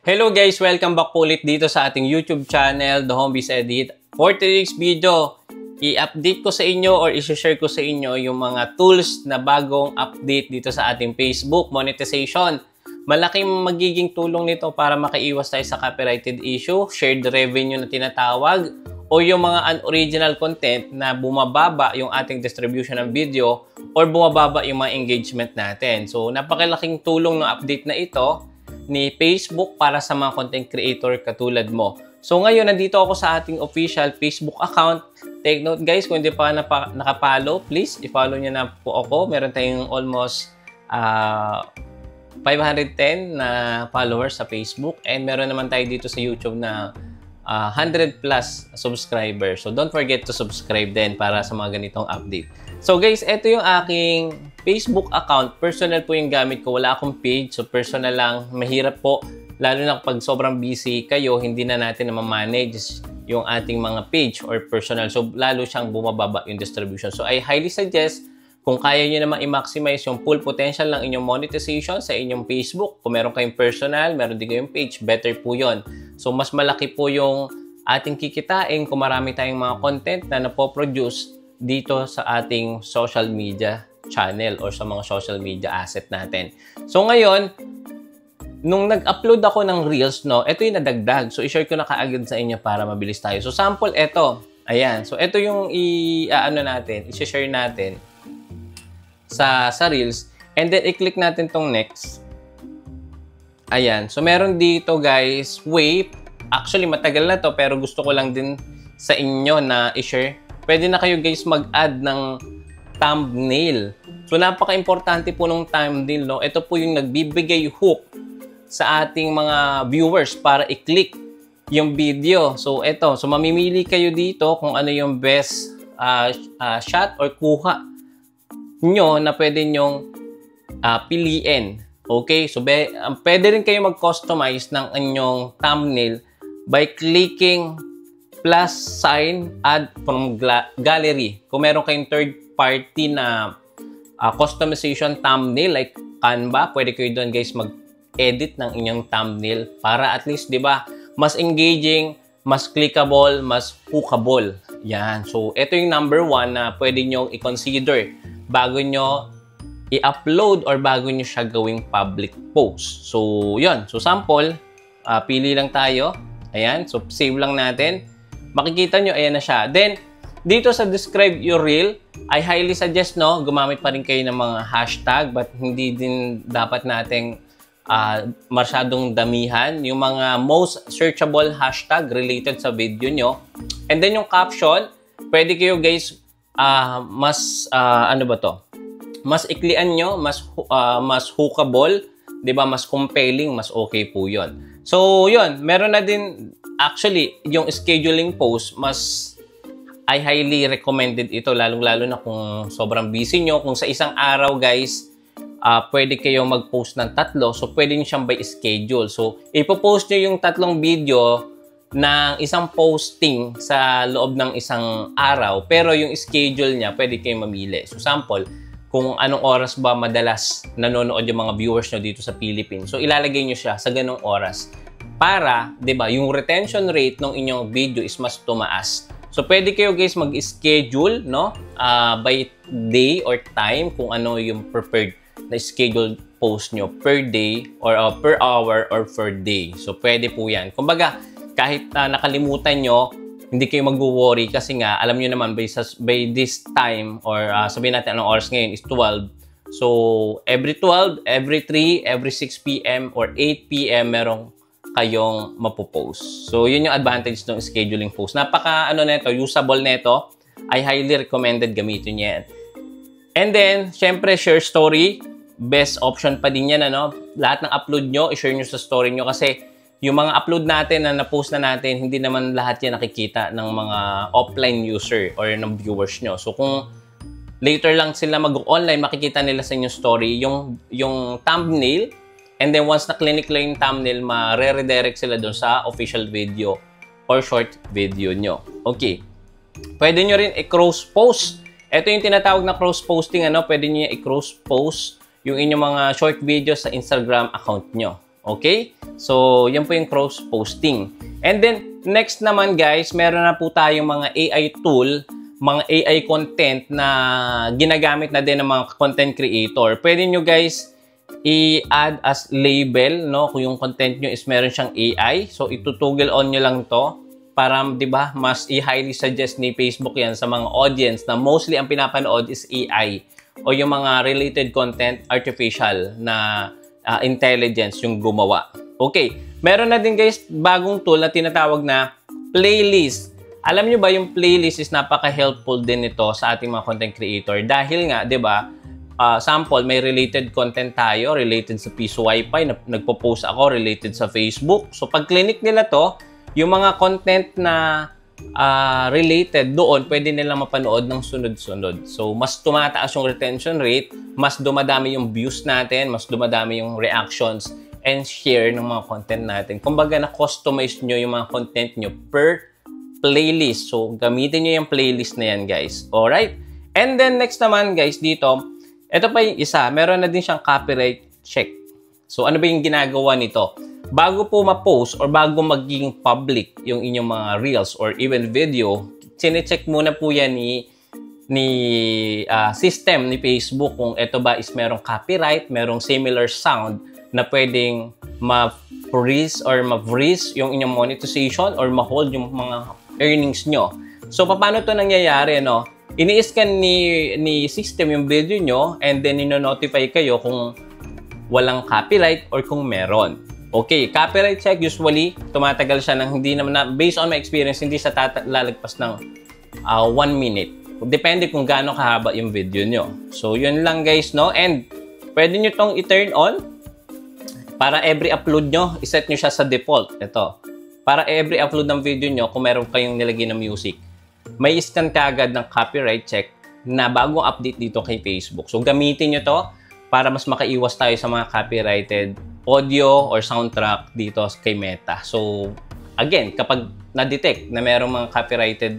Hello guys! Welcome back po ulit dito sa ating YouTube channel, The Homebiz Edit. For today's video, i-update ko sa inyo or i-share ko sa inyo yung mga tools na bagong update dito sa ating Facebook monetization. Malaking magiging tulong nito para makaiwas tayo sa copyrighted issue, shared revenue na tinatawag, o yung mga unoriginal content na bumababa yung ating distribution ng video or bumababa yung mga engagement natin. So, napakalaking tulong ng update na ito ni Facebook para sa mga content creator katulad mo. So ngayon, nandito ako sa ating official Facebook account. Take note guys, kung hindi pa nakapollow, please i-follow nyo na po ako. Meron tayong almost 510 na followers sa Facebook and meron naman tayo dito sa YouTube na 100 plus subscribers. So don't forget to subscribe din para sa mga ganitong update. So guys, ito yung aking Facebook account. Personal po yung gamit ko. Wala akong page. So personal lang. Mahirap po. Lalo na kapag sobrang busy kayo, hindi na natin na ma-manage yung ating mga page or personal. So lalo siyang bumababa yung distribution. So I highly suggest kung kaya nyo naman i-maximize yung full potential ng inyong monetization sa inyong Facebook. Kung meron kayong personal, meron din kayong page, better po yon. So mas malaki po yung ating kikitain kung marami tayong mga content na napoproduce dito sa ating social media channel or sa mga social media asset natin. So ngayon, nung nag-upload ako ng Reels, no, ito yung nadagdag. So i-share ko na kaagad sa inyo para mabilis tayo. So sample ito. Ayan. So ito yung i-share natin sa Reels. And then i-click natin tong next. Ayan. So meron dito guys, wait. Actually matagal na to pero gusto ko lang din sa inyo na i-share. Pwede na kayo guys mag-add ng thumbnail. So napaka-importante po ng thumbnail, no? Ito po yung nagbibigay hook sa ating mga viewers para i-click yung video. So ito, so mamimili kayo dito kung ano yung best shot or kuha nyo na pwede nyong piliin. Okay? So pwede rin kayo mag-customize ng inyong thumbnail by clicking plus sign, add from gallery. Kung meron kayong third party na customization thumbnail like Canva, pwede kayo doon guys mag-edit ng inyong thumbnail para at least, di ba, mas engaging, mas clickable, mas hookable. Yan. So, ito yung number 1 na pwede nyo i-consider bago nyo i-upload or bago nyo siya gawing public post. So, yun. So, sample, pili lang tayo. Ayan. So, save lang natin. Makikita nyo, ayan na siya. Then, dito sa describe your reel, I highly suggest, no, gumamit pa rin kayo ng mga hashtag but hindi din dapat nating masyadong damihan. Yung mga most searchable hashtag related sa video nyo. And then yung caption, pwede kayo guys, ano ba to? Mas iklian nyo, mas hookable, di ba? Mas compelling, mas okay po yun. So, yun. Meron na din, actually, yung scheduling post, I highly recommended ito, lalong-lalo na kung sobrang busy nyo. Kung sa isang araw, guys, pwede kayo mag-post ng 3. So, pwede nyo siyang by schedule. So, ipopost nyo yung 3 video ng isang posting sa loob ng isang araw. Pero yung schedule niya, pwede kayo mamili. So, sample, kung anong oras ba madalas nanonood yung mga viewers nyo dito sa Philippines. So, ilalagay nyo siya sa ganong oras. Para, di ba, yung retention rate ng inyong video is mas tumaas. So, pwede kayo guys mag-schedule, no? By day or time kung ano yung preferred na scheduled post nyo per day or per hour or per day. So, pwede po yan. Kumbaga, kahit nakalimutan nyo, hindi kayo mag-worry kasi nga, alam nyo naman, by this time or sabihin natin anong oras ngayon is 12. So, every 12, every 3, every 6 p.m. or 8 p.m. merong kayong mapopost. So, yun yung advantage ng scheduling post. Napaka, usable neto. I highly recommended gamitin yan. And then, syempre, share story. Best option pa din yan, ano? Lahat ng upload nyo, i-share nyo sa story nyo kasi yung mga upload natin na na-post na natin, hindi naman lahat yan nakikita ng mga offline user or ng viewers nyo. So, kung later lang sila mag-online, makikita nila sa inyong story yung thumbnail. And then once na-click lang yung thumbnail, ma-redirect sila doon sa official video or short video nyo. Okay. Pwede nyo rin i-cross-post. Ito yung tinatawag na cross-posting. Pwede nyo i-cross-post yung inyong mga short videos sa Instagram account nyo. Okay? So, yan po yung cross-posting. And then, next naman guys, meron na po tayong mga AI tool, mga AI content na ginagamit na din ng mga content creator. Pwede nyo guys i-add as label, no? Kung yung content nyo is meron siyang AI. So, itutugel on nyo lang to para, di ba, mas i-highly suggest ni Facebook yan sa mga audience na mostly ang pinapanood is AI o yung mga related content, artificial na intelligence yung gumawa. Okay, meron na din guys bagong tool na tinatawag na playlist. Alam nyo ba yung playlist is napaka-helpful din ito sa ating mga content creator dahil nga, di ba, sample, may related content tayo, related sa Piso Wi-Fi, nagpo-post ako, related sa Facebook. So, pag clinic nila to, yung mga content na related doon, pwede nilang mapanood ng sunod-sunod. So, mas tumataas yung retention rate, mas dumadami yung views natin, mas dumadami yung reactions and share ng mga content natin. Kumbaga, na-customize nyo yung mga content nyo per playlist. So, gamitin nyo yung playlist na yan, guys. Alright? And then, next naman, guys, dito, ito pa yung isa. Meron na din siyang copyright check. So, ano ba yung ginagawa nito? Bago po ma-post or bago maging public yung inyong mga reels or even video, sine-check muna po yan ni system ni Facebook kung ito ba is merong copyright, merong similar sound na pwedeng ma-freeze or ma-freeze yung inyong monetization or ma-hold yung mga earnings nyo. So, paano to nangyayari, no? Ini-scan ni system yung video nyo and then ino-notify kayo kung walang copyright or kung meron. Okay, copyright check usually tumatagal siya ng hindi naman based on my experience hindi siya lalagpas ng 1 minute. Depende kung gaano kahaba yung video nyo. So, yun lang guys, no? And pwede nyo tong i-turn on para every upload nyo, iset nyo siya sa default. Ito. Para every upload ng video nyo, kung meron kayong nilagay na music, may scan kaagad ng copyright check na bagong update dito kay Facebook. So, gamitin nyo to para mas makaiwas tayo sa mga copyrighted audio or soundtrack dito kay Meta. So, again, kapag na-detect na merong mga copyrighted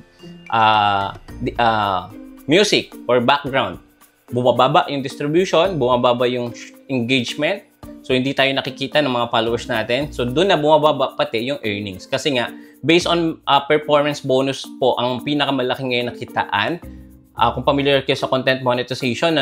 music or background, bumababa yung distribution, bumababa yung engagement. So, hindi tayo nakikita ng mga followers natin. So, doon na bumababa pati yung earnings. Kasi nga, based on performance bonus po, ang pinakamalaki ngayon na kitaan. Kung familiar kayo sa content monetization,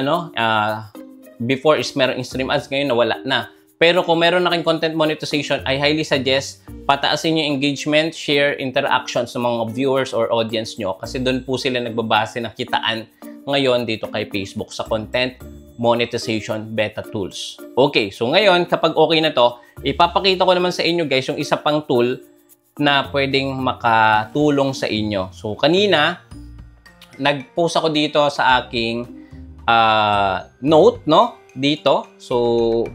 before is merong in-stream ads, ngayon nawala na. Pero kung meron na kayong content monetization, I highly suggest pataasin yung engagement, share, interactions ng mga viewers or audience nyo. Kasi doon po sila nagbabase ng kitaan ngayon dito kay Facebook sa content monetization beta tools. Okay, so ngayon, kapag okay na to, ipapakita ko naman sa inyo guys yung isa pang tool na pwedeng makatulong sa inyo. So, kanina, nag-post ako dito sa aking note, no? Dito. So,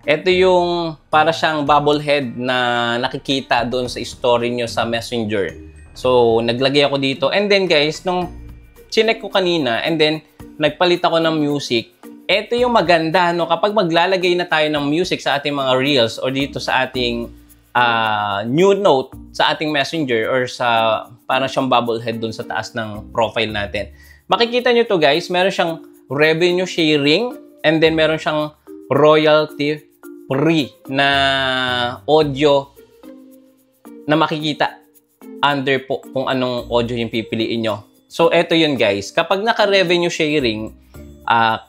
ito yung para siyang bobblehead na nakikita doon sa story nyo sa Messenger. So, naglagay ako dito. And then, guys, nung chinek ko kanina, and then, nagpalit ako ng music, ito yung maganda, no? Kapag maglalagay na tayo ng music sa ating mga reels or dito sa ating new note sa ating Messenger or sa parang siyang bobblehead dun sa taas ng profile natin. Makikita nyo to guys, meron siyang revenue sharing and then meron siyang royalty free na audio na makikita under po kung anong audio yung pipiliin nyo. So, eto yun guys. Kapag naka-revenue sharing,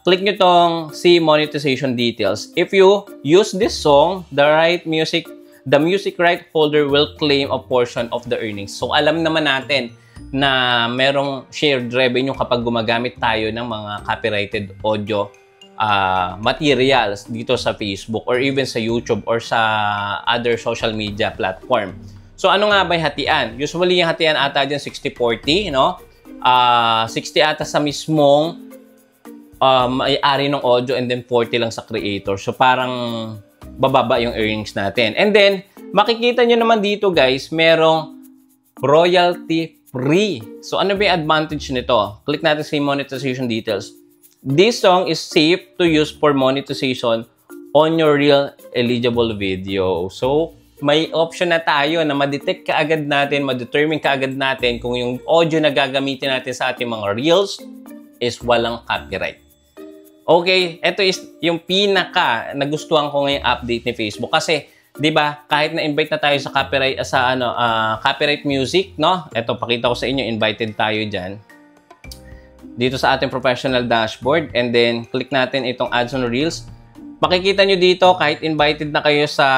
click nyo tong see monetization details. If you use this song, the music right holder will claim a portion of the earnings. So, alam naman natin na merong shared revenue kapag gumagamit tayo ng mga copyrighted audio materials dito sa Facebook or even sa YouTube or sa other social media platform. So, ano nga ba yung hatian? Usually, yung hatian ata dyan 60-40, no? 60 ata sa mismong may-ari ng audio and then 40 lang sa creator. So, parang bababa yung earnings natin. And then, makikita nyo naman dito guys, merong royalty free. So, ano ba yung advantage nito? Click natin sa monetization details. This song is safe to use for monetization on your real eligible video. So, may option na tayo na ma-detect kaagad natin, ma-determine kaagad natin kung yung audio na gagamitin natin sa ating mga reels is walang copyright. Okay, ito is yung pinaka nagustuhan ko ngayong update ni Facebook kasi 'di ba? Kahit na-invite na tayo sa copyright music, no? Ito, pakita ko sa inyo, invited tayo diyan. Dito sa ating professional dashboard, and then click natin itong ads on reels. Makikita nyo dito, kahit invited na kayo sa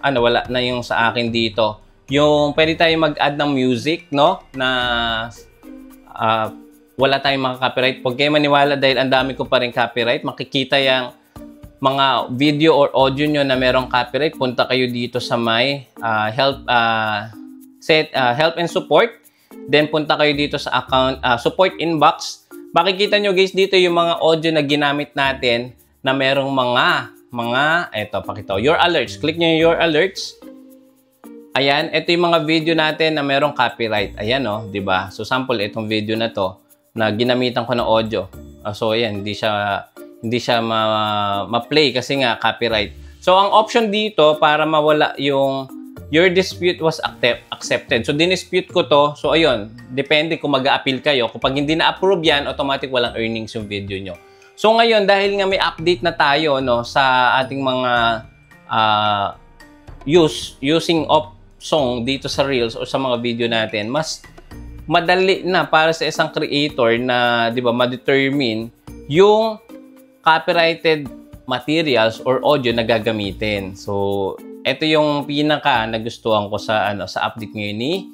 wala na yung sa akin dito. Yung pwede tayo mag-add ng music, no? Na wala tayong mga copyright. Huwag kayo maniwala dahil ang dami ko pa rin copyright. Makikita yung mga video or audio nyo na merong copyright. Punta kayo dito sa may help and support. Then punta kayo dito sa account support inbox. Makikita nyo guys dito yung mga audio na ginamit natin na merong eto, pakita ko, your alerts. Click nyo yung your alerts. Ayan, ito yung mga video natin na merong copyright. Ayan, oh, di ba? So, sample, itong video na to, na ginamitan ko ng audio. So, ayan, hindi siya ma-play kasi nga copyright. So, ang option dito, para mawala yung your dispute was accepted. So, dinispute ko to. So, ayun, depende kung mag-a-appeal kayo. Kapag hindi na-approve yan, automatic walang earnings yung video nyo. So ngayon, dahil nga may update na tayo no, sa ating mga using of song dito sa Reels o sa mga video natin, mas madali na para sa isang creator na, di ba, ma-determine yung copyrighted materials or audio na gagamitin. So, ito yung pinaka nagustuhan ko sa update ngayon ni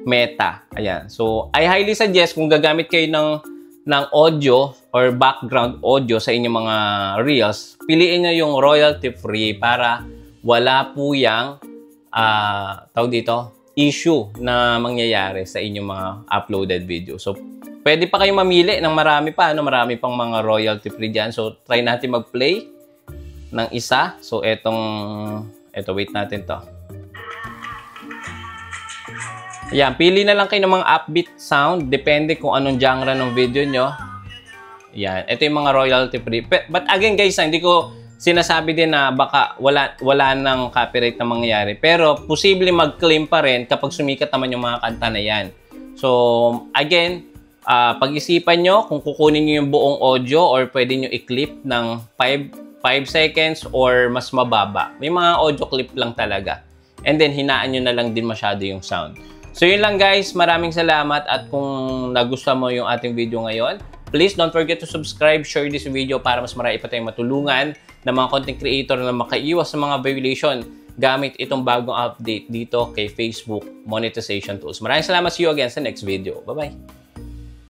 Meta. Ayan. So, I highly suggest kung gagamit kayo ng audio or background audio sa inyong mga reels, piliin nyo yung royalty free para wala po yung issue na mangyayari sa inyong mga uploaded video. So, pwede pa kayong mamili ng marami marami pang mga royalty free dyan. So, try natin mag-play ng isa. So, wait natin to. Ayan, pili na lang kayo ng mga upbeat sound. Depende kung anong genre ng video nyo. Ayan, ito yung mga royalty free. But again guys, hindi ko sinasabi din na baka wala nang copyright na mangyayari. Pero posible mag-claim pa rin kapag sumikat naman yung mga kanta na yan. So, again, pag-isipan nyo kung kukunin nyo yung buong audio or pwede nyo i-clip ng 5 seconds or mas mababa. May mga audio clip lang talaga. And then, hinaan nyo na lang din masyado yung sound. So yun lang guys, maraming salamat at kung nagustuhan mo yung ating video ngayon, please don't forget to subscribe, share this video para mas marami pa tayong matulungan ng mga content creator na makaiwas sa mga violation gamit itong bagong update dito kay Facebook Monetization Tools. Maraming salamat, see you again sa next video. Bye-bye!